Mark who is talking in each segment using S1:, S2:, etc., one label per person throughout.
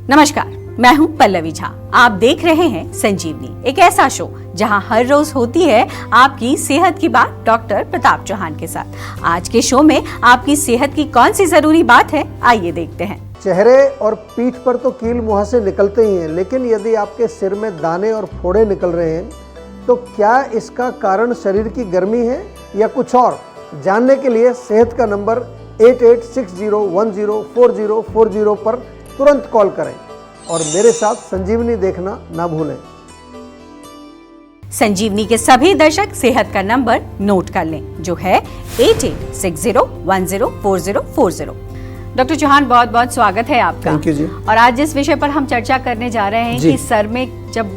S1: नमस्कार, मैं हूं पल्लवी झा। आप देख रहे हैं संजीवनी, एक ऐसा शो जहां हर रोज होती है आपकी सेहत की बात डॉक्टर प्रताप चौहान के साथ। आज के शो में आपकी सेहत की कौन सी जरूरी बात है, आइए देखते हैं।
S2: चेहरे और पीठ पर तो कील मुहासे निकलते ही हैं, लेकिन यदि आपके सिर में दाने और फोड़े निकल रहे हैं तो क्या इसका कारण शरीर की गर्मी है या कुछ और? जानने के लिए सेहत का नंबर 8860104040 पर तुरंत कॉल करें और मेरे साथ संजीवनी देखना ना भूलें।
S1: संजीवनी के सभी दर्शक सेहत का नंबर नोट कर लें, जो है 8860104040। डॉक्टर चौहान, बहुत बहुत स्वागत है आपका।
S2: थैंक यू जी।
S1: और आज जिस विषय पर हम चर्चा करने जा रहे हैं कि सर में जब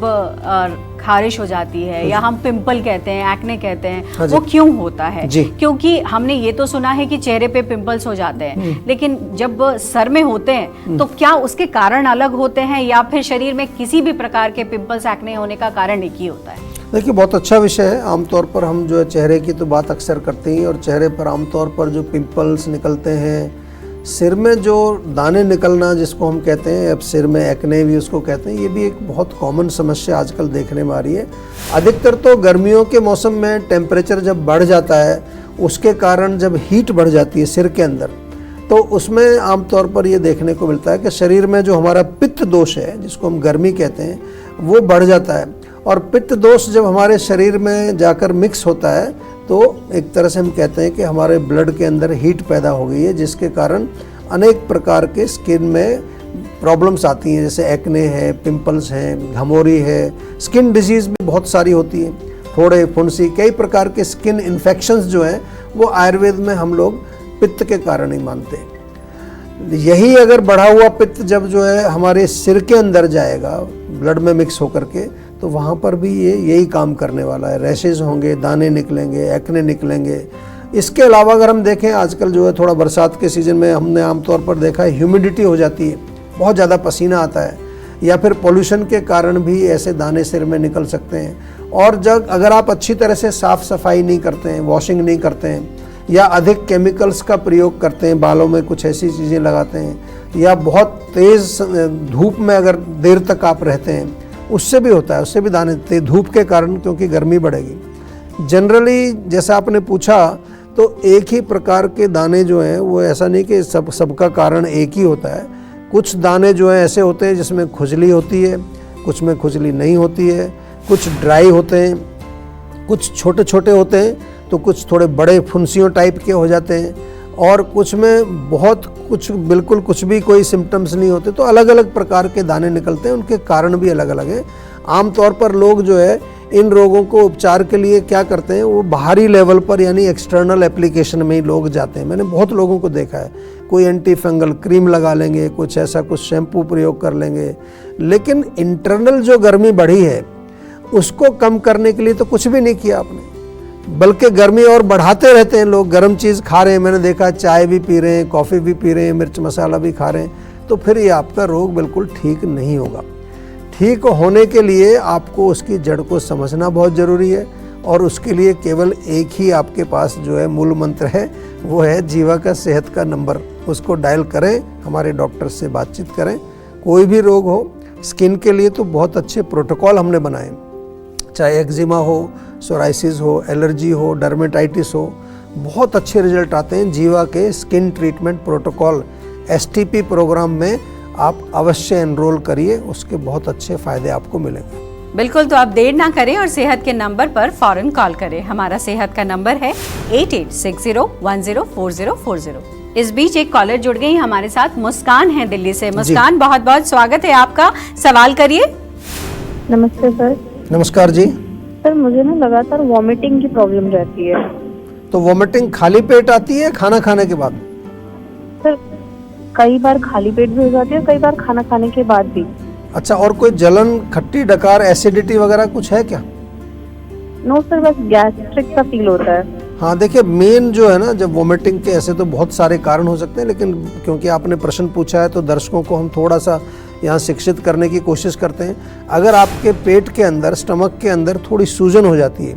S1: खारिश हो जाती है या हम पिंपल कहते हैं, एक्ने कहते हैं, वो क्यों होता है? क्योंकि हमने ये तो सुना है कि चेहरे पे पिंपल्स हो जाते हैं, लेकिन जब सर में होते हैं तो क्या उसके कारण अलग होते हैं या फिर शरीर में किसी भी प्रकार के पिंपल्स, एक्ने होने का कारण एक ही होता है?
S2: देखिए, बहुत अच्छा विषय है। आमतौर पर हम जो है चेहरे की तो बात अक्सर करते हैं और चेहरे पर आमतौर पर जो पिंपल्स निकलते हैं, सिर में जो दाने निकलना जिसको हम कहते हैं, अब सिर में एक्ने भी उसको कहते हैं, ये भी एक बहुत कॉमन समस्या आजकल देखने में आ रही है। अधिकतर तो गर्मियों के मौसम में टेम्परेचर जब बढ़ जाता है, उसके कारण जब हीट बढ़ जाती है सिर के अंदर, तो उसमें आमतौर पर ये देखने को मिलता है कि शरीर में जो हमारा पित्त दोष है, जिसको हम गर्मी कहते हैं, वो बढ़ जाता है। और पित्त दोष जब हमारे शरीर में जाकर मिक्स होता है तो एक तरह से हम कहते हैं कि हमारे ब्लड के अंदर हीट पैदा हो गई है, जिसके कारण अनेक प्रकार के स्किन में प्रॉब्लम्स आती हैं, जैसे एक्ने है, पिंपल्स हैं, घमौरी है, स्किन डिजीज़ भी बहुत सारी होती हैं, फोड़े, फुंसी, कई प्रकार के स्किन इन्फेक्शंस जो हैं वो आयुर्वेद में हम लोग पित्त के कारण ही मानते हैं। यही अगर बढ़ा हुआ पित्त जब जो है हमारे सिर के अंदर जाएगा ब्लड में मिक्स होकर के, तो वहाँ पर भी ये यही काम करने वाला है। रैशेज होंगे, दाने निकलेंगे, एक्ने निकलेंगे। इसके अलावा अगर हम देखें, आजकल जो है थोड़ा बरसात के सीज़न में हमने आमतौर पर देखा है ह्यूमिडिटी हो जाती है, बहुत ज़्यादा पसीना आता है, या फिर पोल्यूशन के कारण भी ऐसे दाने सिर में निकल सकते हैं। और जब अगर आप अच्छी तरह से साफ़ सफाई नहीं करते हैं, वॉशिंग नहीं करते हैं, या अधिक केमिकल्स का प्रयोग करते हैं, बालों में कुछ ऐसी चीज़ें लगाते हैं, या बहुत तेज़ धूप में अगर देर तक आप रहते हैं, उससे भी होता है, उससे भी दाने धूप के कारण, क्योंकि गर्मी बढ़ेगी। जनरली जैसा आपने पूछा, तो एक ही प्रकार के दाने जो हैं वो ऐसा नहीं कि सबका कारण एक ही होता है। कुछ दाने जो हैं ऐसे होते हैं जिसमें खुजली होती है, कुछ में खुजली नहीं होती है, कुछ ड्राई होते हैं, कुछ छोटे छोटे होते हैं, तो कुछ थोड़े बड़े फुंसियों टाइप के हो जाते हैं, और कुछ में बहुत कुछ बिल्कुल कुछ भी कोई सिम्टम्स नहीं होते। तो अलग अलग प्रकार के दाने निकलते हैं, उनके कारण भी अलग अलग हैं। आमतौर पर लोग जो है इन रोगों को उपचार के लिए क्या करते हैं, वो बाहरी लेवल पर यानी एक्सटर्नल एप्लीकेशन में ही लोग जाते हैं। मैंने बहुत लोगों को देखा है, कोई एंटी फंगल क्रीम लगा लेंगे, कुछ ऐसा कुछ शैम्पू प्रयोग कर लेंगे, लेकिन इंटरनल जो गर्मी बढ़ी है उसको कम करने के लिए तो कुछ भी नहीं किया आपने, बल्कि गर्मी और बढ़ाते रहते हैं। लोग गर्म चीज़ खा रहे हैं, मैंने देखा चाय भी पी रहे हैं, कॉफ़ी भी पी रहे हैं, मिर्च मसाला भी खा रहे हैं, तो फिर ये आपका रोग बिल्कुल ठीक नहीं होगा। ठीक होने के लिए आपको उसकी जड़ को समझना बहुत ज़रूरी है, और उसके लिए केवल एक ही आपके पास जो है मूल मंत्र है, वो है जीवा का सेहत का नंबर। उसको डायल करें, हमारे डॉक्टर से बातचीत करें। कोई भी रोग हो, स्किन के लिए तो बहुत अच्छे प्रोटोकॉल हमने बनाए, चाहे एक्जिमा हो, सोराइसिस हो, एलर्जी हो, डर्मेटाइटिस हो, बहुत अच्छे रिजल्ट आते हैं जीवा के skin treatment protocol STP programme में। आप अवश्य एनरोल करिए, उसके बहुत अच्छे फ़ायदे आपको मिलेंगे।
S1: बिल्कुल, तो आप देर ना करें और सेहत के नंबर पर फौरन कॉल करें। हमारा सेहत का नंबर है 8860104040। इस बीच एक कॉलर जुड़ गई हमारे साथ, मुस्कान है दिल्ली से। मुस्कान, बहुत बहुत स्वागत है आपका, सवाल करिए।
S3: नमस्ते सर।
S2: नमस्कार जी।
S3: सर, मुझे ना लगातार वॉमिटिंग की प्रॉब्लम रहती है।
S2: तो वॉमिटिंग खाली पेट आती है खाना खाने के बाद?
S3: सर, कई बार खाली पेट भी हो जाती है, कई बार खाना खाने के बाद भी।
S2: अच्छा, और कोई जलन, खट्टी डकार, एसिडिटी वगैरह कुछ है क्या?
S3: नो सर, बस गैस्ट्रिक सा फील होता है।
S2: हाँ, देखिए, मेन जो है ना, जब वॉमिटिंग के ऐसे तो बहुत सारे कारण हो सकते हैं, लेकिन क्योंकि आपने प्रश्न पूछा है तो दर्शकों को हम थोड़ा सा यहाँ शिक्षित करने की कोशिश करते हैं। अगर आपके पेट के अंदर, स्टमक के अंदर थोड़ी सूजन हो जाती है,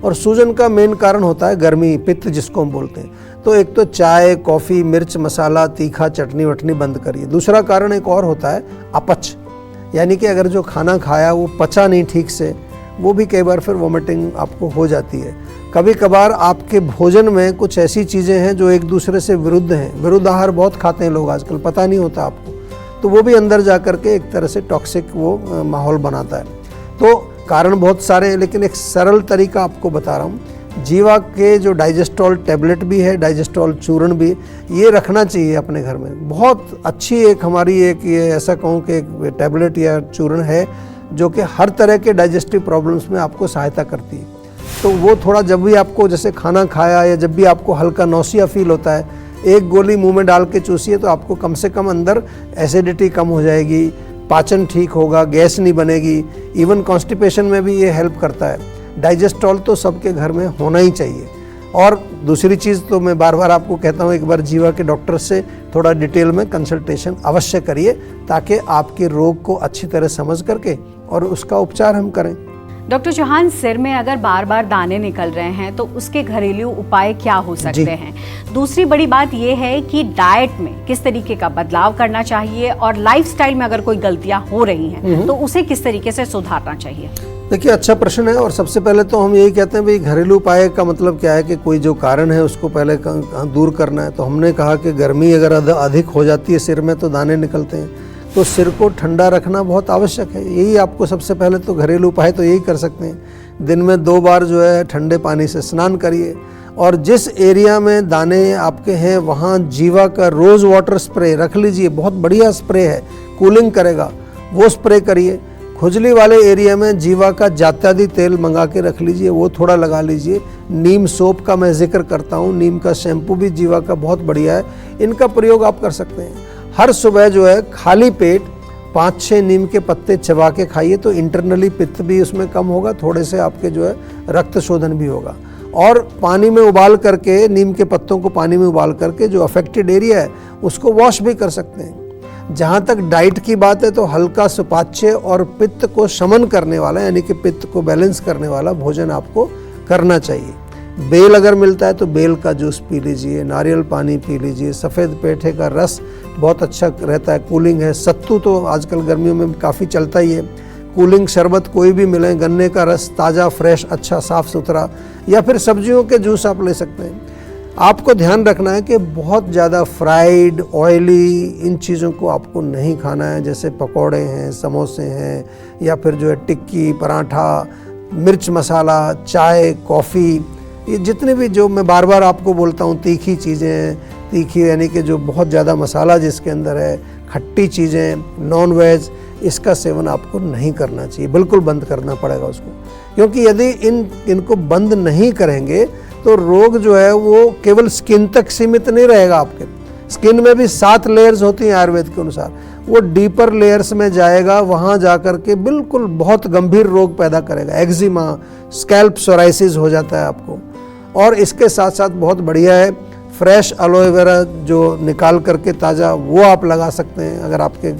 S2: और सूजन का मेन कारण होता है गर्मी, पित्त जिसको हम बोलते हैं, तो एक तो चाय, कॉफ़ी, मिर्च, मसाला, तीखा, चटनी वटनी बंद करिए। दूसरा कारण एक और होता है अपच, यानी कि अगर जो खाना खाया वो पचा नहीं ठीक से, वो भी कई बार फिर वोमिटिंग आपको हो जाती है। कभी कभार आपके भोजन में कुछ ऐसी चीज़ें हैं जो एक दूसरे से विरुद्ध हैं, विरुद्ध आहार बहुत खाते हैं लोग आजकल, पता नहीं होता आपको, तो वो भी अंदर जा कर के एक तरह से टॉक्सिक वो माहौल बनाता है। तो कारण बहुत सारे हैं, लेकिन एक सरल तरीका आपको बता रहा हूँ। जीवा के जो डाइजेस्टॉल टैबलेट भी है, डाइजेस्टॉल चूर्ण भी, ये रखना चाहिए अपने घर में। बहुत अच्छी एक हमारी एक ये ऐसा कहूँ कि एक टैबलेट या चूर्ण है जो कि हर तरह के डाइजेस्टिव प्रॉब्लम्स में आपको सहायता करती है। तो वो थोड़ा जब भी आपको जैसे खाना खाया या जब भी आपको हल्का नौसिया फील होता है, एक गोली मुंह में डाल के चूसिए तो आपको कम से कम अंदर एसिडिटी कम हो जाएगी, पाचन ठीक होगा, गैस नहीं बनेगी, इवन कॉन्स्टिपेशन में भी ये हेल्प करता है। डाइजेस्टॉल तो सबके घर में होना ही चाहिए। और दूसरी चीज़ तो मैं बार बार आपको कहता हूँ, एक बार जीवा के डॉक्टर से थोड़ा डिटेल में कंसल्टेशन अवश्य करिए, ताकि आपके रोग को अच्छी तरह समझ करके और उसका उपचार हम करें।
S1: डॉक्टर चौहान, सिर में अगर बार बार दाने निकल रहे हैं तो उसके घरेलू उपाय क्या हो सकते हैं? दूसरी बड़ी बात यह है कि डाइट में किस तरीके का बदलाव करना चाहिए और लाइफस्टाइल में अगर कोई गलतियां हो रही हैं तो उसे किस तरीके से सुधारना चाहिए?
S2: देखिए, अच्छा प्रश्न है। और सबसे पहले तो हम यही कहते हैं भाई, घरेलू उपाय का मतलब क्या है कि कोई जो कारण है उसको पहले दूर करना है। तो हमने कहा कि गर्मी अगर अधिक हो जाती है सिर में तो दाने निकलते हैं, तो सिर को ठंडा रखना बहुत आवश्यक है। यही आपको सबसे पहले तो घरेलू उपाय तो यही कर सकते हैं। दिन में 2 बार जो है ठंडे पानी से स्नान करिए, और जिस एरिया में दाने आपके हैं वहाँ जीवा का रोज़ वाटर स्प्रे रख लीजिए, बहुत बढ़िया स्प्रे है, कूलिंग करेगा, वो स्प्रे करिए। खुजली वाले एरिया में जीवा का जात्यादि तेल मंगा के रख लीजिए, वो थोड़ा लगा लीजिए। नीम सोप का मैं जिक्र करता हूँ, नीम का शैम्पू भी जीवा का बहुत बढ़िया है, इनका प्रयोग आप कर सकते हैं। हर सुबह जो है खाली पेट 5-6 नीम के पत्ते चबा के खाइए, तो इंटरनली पित्त भी उसमें कम होगा, थोड़े से आपके जो है रक्त शोधन भी होगा। और पानी में उबाल करके, नीम के पत्तों को पानी में उबाल करके जो अफेक्टेड एरिया है उसको वॉश भी कर सकते हैं। जहाँ तक डाइट की बात है तो हल्का सुपाच्य और पित्त को शमन करने वाला, यानी कि पित्त को बैलेंस करने वाला भोजन आपको करना चाहिए। बेल अगर मिलता है तो बेल का जूस पी लीजिए, नारियल पानी पी लीजिए, सफ़ेद पेठे का रस बहुत अच्छा रहता है, कूलिंग है। सत्तू तो आजकल गर्मियों में काफ़ी चलता ही है। कूलिंग शरबत कोई भी मिले, गन्ने का रस ताज़ा, फ्रेश, अच्छा, साफ़ सुथरा, या फिर सब्जियों के जूस आप ले सकते हैं। आपको ध्यान रखना है कि बहुत ज़्यादा फ्राइड, ऑयली इन चीज़ों को आपको नहीं खाना है, जैसे पकौड़े हैं, समोसे हैं, या फिर जो है टिक्की, पराठा, मिर्च मसाला, चाय, कॉफ़ी, ये जितने भी जो मैं बार बार आपको बोलता हूँ तीखी चीज़ें, तीखी यानी कि जो बहुत ज़्यादा मसाला जिसके अंदर है, खट्टी चीज़ें, नॉन वेज, इसका सेवन आपको नहीं करना चाहिए, बिल्कुल बंद करना पड़ेगा उसको। क्योंकि यदि इनको बंद नहीं करेंगे तो रोग जो है वो केवल स्किन तक सीमित नहीं रहेगा। आपके स्किन में भी 7 लेयर्स होती हैं आयुर्वेद के अनुसार, वो डीपर लेयर्स में जाएगा, वहाँ जाकर के बिल्कुल बहुत गंभीर रोग पैदा करेगा। एक्जिमा, स्कैल्प सोराइसिस हो जाता है आपको। और इसके साथ साथ बहुत बढ़िया है, फ्रेश एलोवेरा जो निकाल करके ताज़ा, वो आप लगा सकते हैं अगर आपके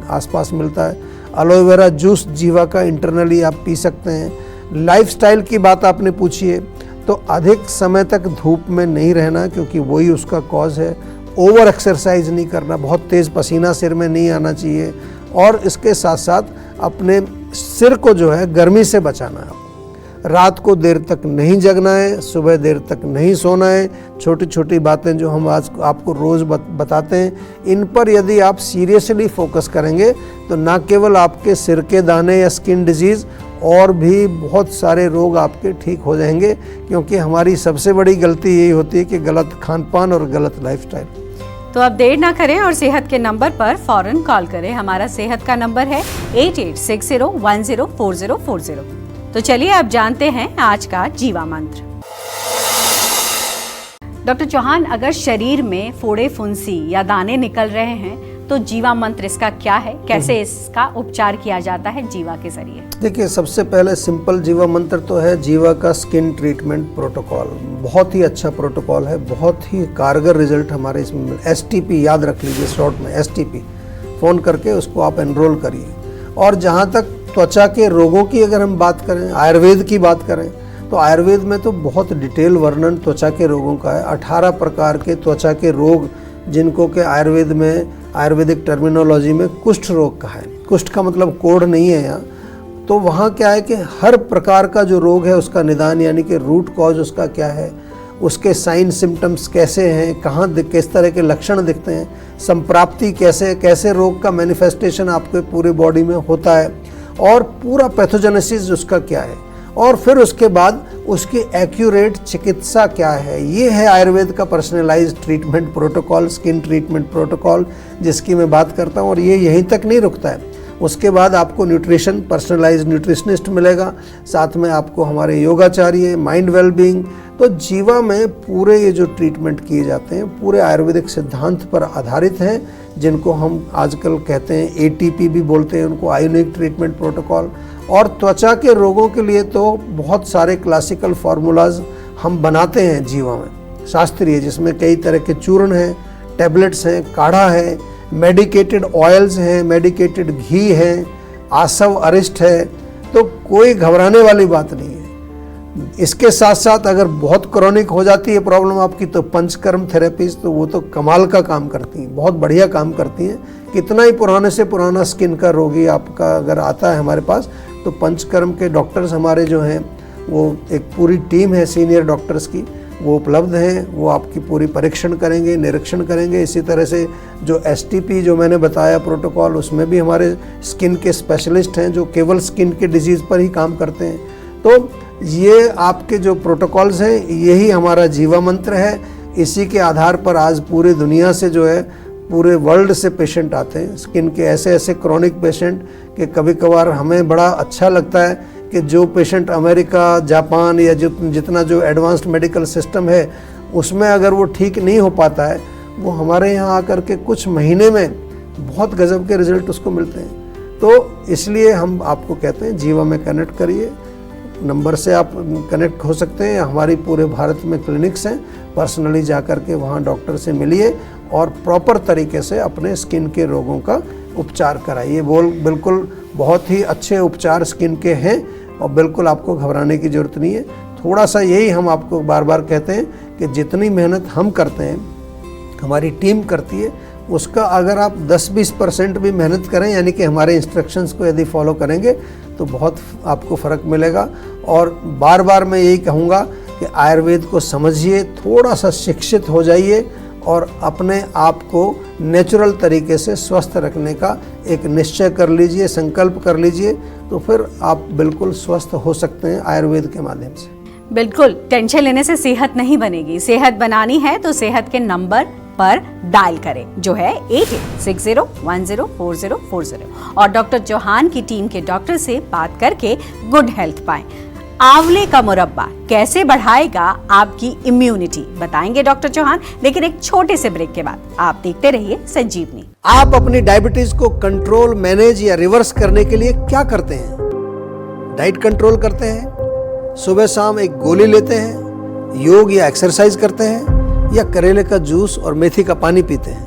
S2: आसपास मिलता है। एलोवेरा जूस जीवा का इंटरनली आप पी सकते हैं। लाइफस्टाइल की बात आपने पूछी है, तो अधिक समय तक धूप में नहीं रहना, क्योंकि वही उसका कॉज है। ओवर एक्सरसाइज नहीं करना, बहुत तेज़ पसीना सिर में नहीं आना चाहिए। और इसके साथ साथ अपने सिर को जो है गर्मी से बचाना है। रात को देर तक नहीं जगना है, सुबह देर तक नहीं सोना है। छोटी छोटी बातें जो हम आज आपको रोज़ बताते हैं, इन पर यदि आप सीरियसली फोकस करेंगे तो ना केवल आपके सिर के दाने या स्किन डिजीज़, और भी बहुत सारे रोग आपके ठीक हो जाएंगे। क्योंकि हमारी सबसे बड़ी गलती यही होती है कि गलत खान पान और गलत लाइफस्टाइल।
S1: तो अब देर ना करें और सेहत के नंबर पर फौरन कॉल करें। हमारा सेहत का नंबर है 8860104040। तो चलिए अब जानते हैं आज का जीवा मंत्र। डॉक्टर चौहान, अगर शरीर में फोड़े फुंसी या दाने निकल रहे हैं तो जीवा मंत्र इसका क्या है, कैसे इसका उपचार किया जाता है जीवा के जरिए? देखिए,
S2: सबसे पहले सिंपल जीवा मंत्र तो है जीवा का स्किन ट्रीटमेंट प्रोटोकॉल। बहुत ही अच्छा प्रोटोकॉल है, बहुत ही कारगर रिजल्ट हमारे इसमें। STP याद रख लीजिए, शॉर्ट में STP, फ़ोन करके उसको आप एनरोल करिए। और जहाँ तक त्वचा के रोगों की अगर हम बात करें, आयुर्वेद की बात करें, तो आयुर्वेद में तो बहुत डिटेल वर्णन त्वचा के रोगों का है। 18 प्रकार के त्वचा के रोग जिनको के आयुर्वेद में, आयुर्वेदिक टर्मिनोलॉजी में कुष्ठ रोग कहा है। कुष्ठ का मतलब कोढ़ नहीं है यहाँ। तो वहाँ क्या है कि हर प्रकार का जो रोग है उसका निदान, यानी कि रूट कॉज उसका क्या है, उसके साइन सिम्टम्स कैसे हैं, कहाँ किस तरह के लक्षण दिखते हैं, संप्राप्ति कैसे कैसे रोग का मैनिफेस्टेशन आपके पूरे बॉडी में होता है, और पूरा पैथोजेनेसिस उसका क्या है, और फिर उसके बाद उसकी एक्यूरेट चिकित्सा क्या है। ये है आयुर्वेद का personalised treatment protocol, skin treatment protocol, जिसकी मैं बात करता हूँ। और ये यहीं तक नहीं रुकता है, उसके बाद आपको न्यूट्रिशन, पर्सनलाइज्ड न्यूट्रिशनिस्ट मिलेगा, साथ में आपको हमारे योगाचार्य, माइंड वेलबींग। तो जीवा में पूरे ये जो ट्रीटमेंट किए जाते हैं पूरे आयुर्वेदिक सिद्धांत पर आधारित हैं, जिनको हम आजकल कहते हैं ATP भी बोलते हैं उनको, आयोनिक ट्रीटमेंट प्रोटोकॉल। और त्वचा के रोगों के लिए तो बहुत सारे क्लासिकल फार्मूलाज हम बनाते हैं जीवा में, शास्त्रीय, जिसमें कई तरह के चूर्ण हैं, टैबलेट्स हैं, काढ़ा है, मेडिकेटेड ऑयल्स हैं, मेडिकेटेड घी है, आसव अरिष्ट है। तो कोई घबराने वाली बात नहीं है। इसके साथ साथ अगर बहुत क्रॉनिक हो जाती है प्रॉब्लम आपकी, तो पंचकर्म थेरेपीज तो वो तो कमाल का काम करती हैं, बहुत बढ़िया काम करती हैं। कितना ही पुराने से पुराना स्किन का रोगी आपका अगर आता है हमारे पास, तो पंचकर्म के डॉक्टर्स हमारे जो हैं, वो एक पूरी टीम है सीनियर डॉक्टर्स की, वो उपलब्ध हैं। वो आपकी पूरी परीक्षण करेंगे, निरीक्षण करेंगे। इसी तरह से जो STP जो मैंने बताया प्रोटोकॉल, उसमें भी हमारे स्किन के स्पेशलिस्ट हैं जो केवल स्किन के डिजीज़ पर ही काम करते हैं। तो ये आपके जो प्रोटोकॉल्स हैं, यही हमारा जीवा मंत्र है। इसी के आधार पर आज पूरी दुनिया से जो है, पूरे वर्ल्ड से पेशेंट आते हैं, स्किन के ऐसे ऐसे क्रॉनिक पेशेंट कि कभी कभार हमें बड़ा अच्छा लगता है कि जो पेशेंट अमेरिका, जापान या जितना जो एडवांस्ड मेडिकल सिस्टम है उसमें अगर वो ठीक नहीं हो पाता है, वो हमारे यहाँ आकर के कुछ महीने में बहुत गजब के रिजल्ट उसको मिलते हैं। तो इसलिए हम आपको कहते हैं जीवा में कनेक्ट करिए। नंबर से आप कनेक्ट हो सकते हैं। हमारी पूरे भारत में क्लिनिक्स हैं, पर्सनली जाकर के वहाँ डॉक्टर से मिलिए और प्रॉपर तरीके से अपने स्किन के रोगों का उपचार कराइए। बिल्कुल बहुत ही अच्छे उपचार स्किन के हैं और बिल्कुल आपको घबराने की ज़रूरत नहीं है। थोड़ा सा यही हम आपको बार बार कहते हैं कि जितनी मेहनत हम करते हैं, हमारी टीम करती है, उसका अगर आप 10-20% भी मेहनत करें, यानी कि हमारे इंस्ट्रक्शंस को यदि फॉलो करेंगे, तो बहुत आपको फ़र्क मिलेगा। और बार बार मैं यही कहूँगा कि आयुर्वेद को समझिए, थोड़ा सा शिक्षित हो जाइए और अपने आप को नेचुरल तरीके से स्वस्थ रखने का एक निश्चय कर लीजिए, संकल्प कर लीजिए, तो फिर आप बिल्कुल स्वस्थ हो सकते हैं आयुर्वेद के माध्यम से।
S1: बिल्कुल, टेंशन लेने से सेहत नहीं बनेगी। सेहत बनानी है तो सेहत के नंबर पर डायल करें, जो है 8860104040, और डॉक्टर चौहान की टीम के डॉक्टर से बात करके गुड हेल्थ पाएं। आंवले का मुरब्बा कैसे बढ़ाएगा आपकी इम्यूनिटी, बताएंगे डॉक्टर चौहान, लेकिन एक छोटे से ब्रेक के बाद। आप देखते रहिए संजीवनी।
S2: आप अपनी डायबिटीज को कंट्रोल, मैनेज या रिवर्स करने के लिए क्या करते हैं? डाइट कंट्रोल करते हैं, सुबह शाम एक गोली लेते हैं, योग या एक्सरसाइज करते हैं, या करेले का जूस और मेथी का पानी पीते हैं?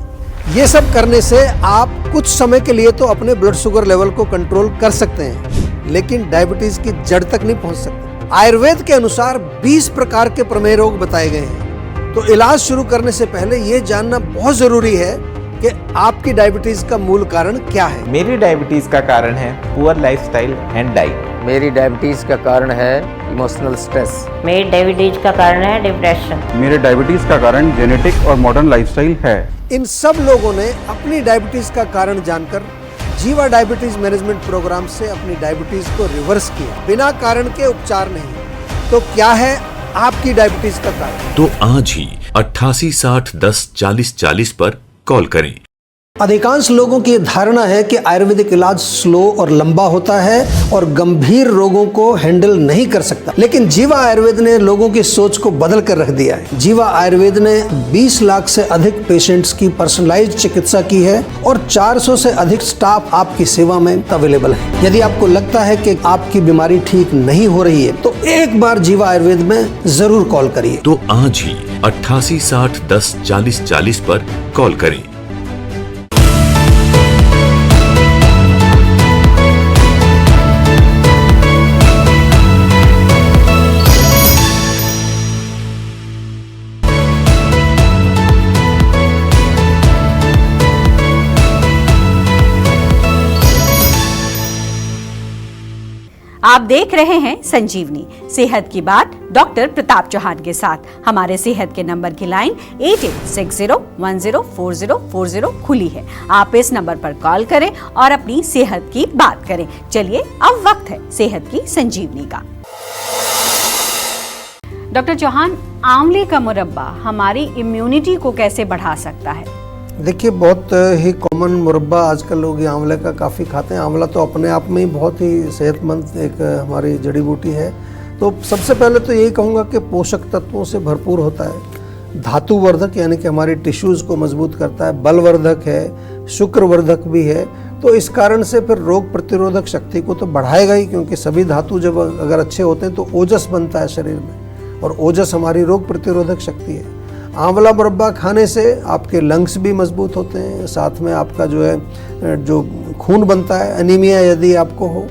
S2: ये सब करने से आप कुछ समय के लिए तो अपने ब्लड शुगर लेवल को कंट्रोल कर सकते हैं, लेकिन डायबिटीज की जड़ तक नहीं पहुंच सकते। आयुर्वेद के अनुसार 20 प्रकार के प्रमेय रोग बताए गए हैं। तो इलाज शुरू करने से पहले ये जानना बहुत जरूरी है कि आपकी डायबिटीज का मूल कारण क्या है।
S4: मेरी डायबिटीज का कारण है पुअर लाइफस्टाइल एंड डाइट।
S5: मेरी डायबिटीज का कारण है इमोशनल स्ट्रेस।
S6: मेरी डायबिटीज का कारण है डिप्रेशन।
S7: मेरे डायबिटीज का कारण जेनेटिक और मॉडर्न लाइफस्टाइल है।
S2: इन सब लोगों ने अपनी डायबिटीज का कारण जानकर जीवा डायबिटीज मैनेजमेंट प्रोग्राम से अपनी डायबिटीज को रिवर्स किया, बिना कारण के उपचार नहीं। तो क्या है आपकी डायबिटीज का कारण?
S8: तो आज ही 88 60 10 40 40 पर कॉल करें।
S2: अधिकांश लोगों की धारणा है कि आयुर्वेदिक इलाज स्लो और लंबा होता है और गंभीर रोगों को हैंडल नहीं कर सकता, लेकिन जीवा आयुर्वेद ने लोगों की सोच को बदल कर रख दिया है। जीवा आयुर्वेद ने 20 लाख से अधिक पेशेंट्स की पर्सनलाइज्ड चिकित्सा की है और 400 से अधिक स्टाफ आपकी सेवा में अवेलेबल है। यदि आपको लगता है कि आपकी बीमारी ठीक नहीं हो रही है, तो एक बार जीवा आयुर्वेद में जरूर कॉल करिए।
S8: तो आज ही 88 60 10 40 40 पर कॉल करें।
S1: आप देख रहे हैं संजीवनी सेहत की बात डॉक्टर प्रताप चौहान के साथ। हमारे सेहत के नंबर की लाइन 8860104040 खुली है। आप इस नंबर पर कॉल करें और अपनी सेहत की बात करें। चलिए अब वक्त है सेहत की संजीवनी का। डॉक्टर चौहान, आंवले का मुरब्बा हमारी इम्यूनिटी को कैसे बढ़ा सकता है?
S2: देखिए, बहुत ही कॉमन मुरब्बा आजकल लोग ये आंवले का काफ़ी खाते हैं। आंवला तो अपने आप में ही बहुत ही सेहतमंद एक हमारी जड़ी बूटी है। तो सबसे पहले तो यही कहूँगा कि पोषक तत्वों से भरपूर होता है। धातुवर्धक यानी कि हमारी टिश्यूज़ को मजबूत करता है, बलवर्धक है, शुक्रवर्धक भी है। तो इस कारण से फिर रोग प्रतिरोधक शक्ति को तो बढ़ाएगा ही, क्योंकि सभी धातु जब अगर अच्छे होते हैं तो ओजस बनता है शरीर में, और ओजस हमारी रोग प्रतिरोधक शक्ति है। आंवला मुरब्बा खाने से आपके लंग्स भी मजबूत होते हैं, साथ में आपका जो खून बनता है, एनीमिया यदि आपको हो,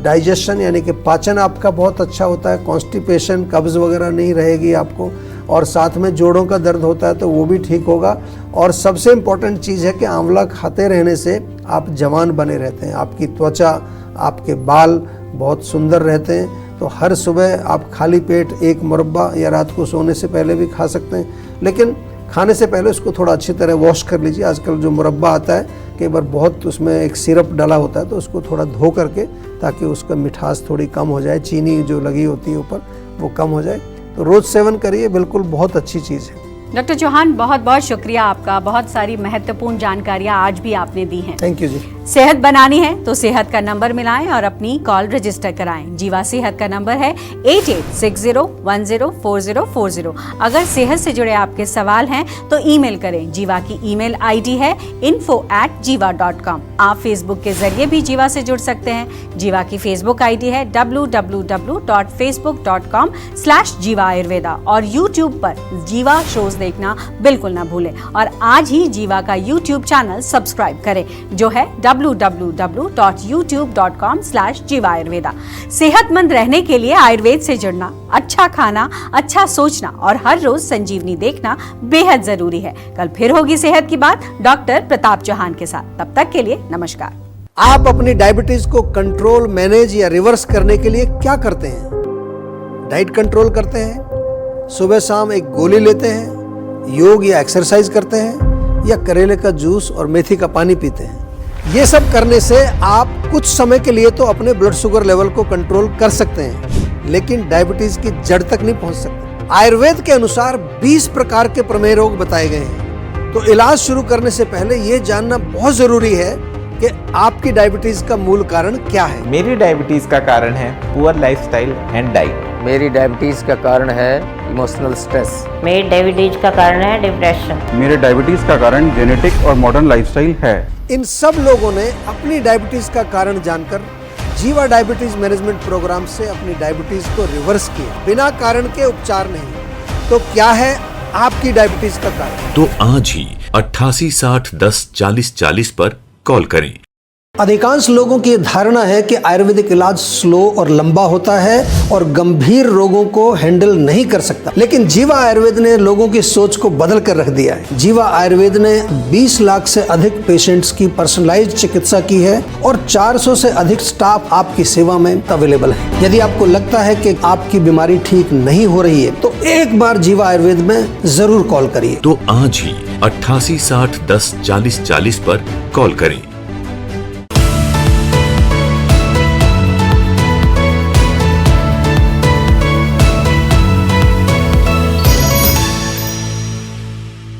S2: डाइजेशन यानी कि पाचन आपका बहुत अच्छा होता है, कॉन्स्टिपेशन कब्ज़ वगैरह नहीं रहेगी आपको, और साथ में जोड़ों का दर्द होता है तो वो भी ठीक होगा। और सबसे इम्पॉर्टेंट चीज़ है कि आंवला खाते रहने से आप जवान बने रहते हैं, आपकी त्वचा, आपके बाल बहुत सुंदर रहते हैं। तो हर सुबह आप खाली पेट एक मुरब्बा या रात को सोने से पहले भी खा सकते हैं, लेकिन खाने से पहले उसको थोड़ा अच्छी तरह वॉश कर लीजिए। आजकल जो मुरब्बा आता है कई बार बहुत उसमें एक सिरप डाला होता है, तो उसको थोड़ा धो करके, ताकि उसका मिठास थोड़ी कम हो जाए, चीनी जो लगी होती है ऊपर वो कम हो जाए। तो रोज़ सेवन करिए, बिल्कुल बहुत अच्छी चीज़ है।
S1: डॉक्टर चौहान, बहुत बहुत शुक्रिया आपका। बहुत सारी महत्वपूर्ण जानकारियां आज भी आपने दी हैं।
S2: थैंक यू जी।
S1: सेहत बनानी है तो सेहत का नंबर मिलाएं और अपनी कॉल रजिस्टर कराएं। जीवा सेहत का नंबर है 8860104040। अगर सेहत से जुड़े आपके सवाल हैं तो ईमेल करें। जीवा की ईमेल आईडी है info@jiva.com। आप फेसबुक के जरिए भी जीवा से जुड़ सकते हैं। जीवा की फेसबुक आईडी है www.facebook.com/jiva ayurveda, और यूट्यूब पर जीवा शोज देखना बिल्कुल ना भूलें। और आज ही जीवा का यूट्यूब चैनल सब्सक्राइब करें, जो है www.youtube.com/jiva ayurveda। सेहतमंद रहने के लिए आयुर्वेद से जुड़ना, अच्छा खाना, अच्छा सोचना और हर रोज संजीवनी देखना बेहद जरूरी है। कल फिर होगी सेहत की बात डॉक्टर प्रताप चौहान के साथ। तब तक के लिए नमस्कार।
S2: आप अपनी डायबिटीज को कंट्रोल, मैनेज या रिवर्स करने के लिए क्या करते हैं? डाइट कंट्रोल करते हैं, सुबह शाम एक गोली लेते हैं, योग या एक्सरसाइज करते हैं, या करेले का जूस और मेथी का पानी पीते हैं? ये सब करने से आप कुछ समय के लिए तो अपने ब्लड शुगर लेवल को कंट्रोल कर सकते हैं, लेकिन डायबिटीज की जड़ तक नहीं पहुंच सकते। आयुर्वेद के अनुसार 20 प्रकार के प्रमेय रोग बताए गए हैं। तो इलाज शुरू करने से पहले ये जानना बहुत जरूरी है कि आपकी डायबिटीज का मूल कारण क्या है।
S4: मेरी डायबिटीज का कारण है पुअर लाइफस्टाइल एंड डाइट।
S5: मेरी डायबिटीज़ का कारण है इमोशनल स्ट्रेस।
S6: मेरी डायबिटीज का कारण है डिप्रेशन।
S7: मेरे डायबिटीज़ का कारण जेनेटिक और मॉडर्न लाइफस्टाइल है।
S2: इन सब लोगों ने अपनी डायबिटीज का कारण जानकर जीवा डायबिटीज मैनेजमेंट प्रोग्राम से अपनी डायबिटीज को रिवर्स किया, बिना कारण के उपचार नहीं। तो क्या है आपकी डायबिटीज का कारण?
S8: तो आज ही 8860104040 पर कॉल करें।
S2: अधिकांश लोगों की धारणा है कि आयुर्वेदिक इलाज स्लो और लंबा होता है और गंभीर रोगों को हैंडल नहीं कर सकता, लेकिन जीवा आयुर्वेद ने लोगों की सोच को बदल कर रख दिया है। जीवा आयुर्वेद ने 20 लाख से अधिक पेशेंट्स की पर्सनलाइज्ड चिकित्सा की है और 400 से अधिक स्टाफ आपकी सेवा में अवेलेबल है। यदि आपको लगता है कि आपकी बीमारी ठीक नहीं हो रही है तो एक बार जीवा आयुर्वेद में जरूर कॉल करिए।
S8: तो आज ही 8860104040 पर कॉल करें।